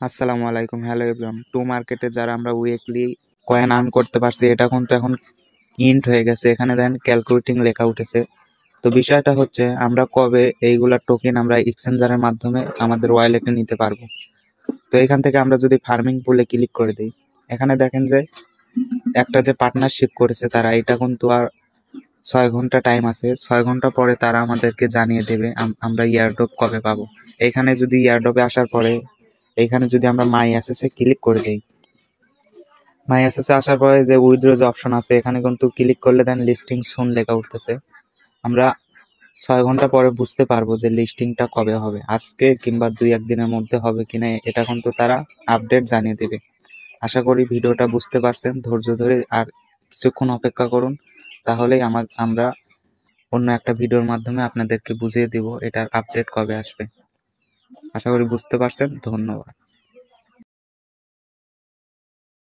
আসসালামু আলাইকুম, hello everyone. Two মার্কেটে যারা আমরা উইকলি কয়েন আর্ন করতে পারছি, এটা কিন্তু এখন ইন্ট হয়ে গেছে। এখানে দেন ক্যালকুলেটিং লেখা উঠেছে। তো বিষয়টা হচ্ছে আমরা কবে এইগুলা টোকেন আমরা এক্সচেঞ্জারের মাধ্যমে আমাদের ওয়ালেটে নিতে পারবো। তো এখান থেকে আমরা যদি ফার্মিং পুলে ক্লিক করে দিই, এখানে দেখেন যে একটা যে পার্টনারশিপ করেছে তারা, এটা কিন্তু আর 6 ঘন্টা টাইম আছে। 6 ঘন্টা পরে তারা আমাদেরকে জানিয়ে দেবে আমরা ইয়ারড্রপ কবে পাবো। এখানে যদি ইয়ারড্রপে আসার পরে এখানে যদি আমরা মাই অ্যাসেসে ক্লিক করে দিই, মাই অ্যাসেসে আসার পরে যে উইথড্র যে অপশন আছে, এখানে কিন্তু ক্লিক করলে দেন লিস্টিং সুন লেখা উঠতেছে। আমরা 6 ঘন্টা পরে বুঝতে পারবো যে লিস্টিংটা কবে হবে, আজকে কিংবা 2-1 দিনের মধ্যে হবে কিনা। এটা কিন্তু তারা আপডেট জানিয়ে দেবে। আশা করি ভিডিওটা বুঝতে পারছেন। ধৈর্য ধরে আর কিছুক্ষণ অপেক্ষা করুন, তাহলেই আমরা অন্য একটা ভিডিওর মাধ্যমে আপনাদেরকে বুঝিয়ে দিব এটার আপডেট কবে আসবে। আশা করি বুঝতে পারছেন। ধন্যবাদ।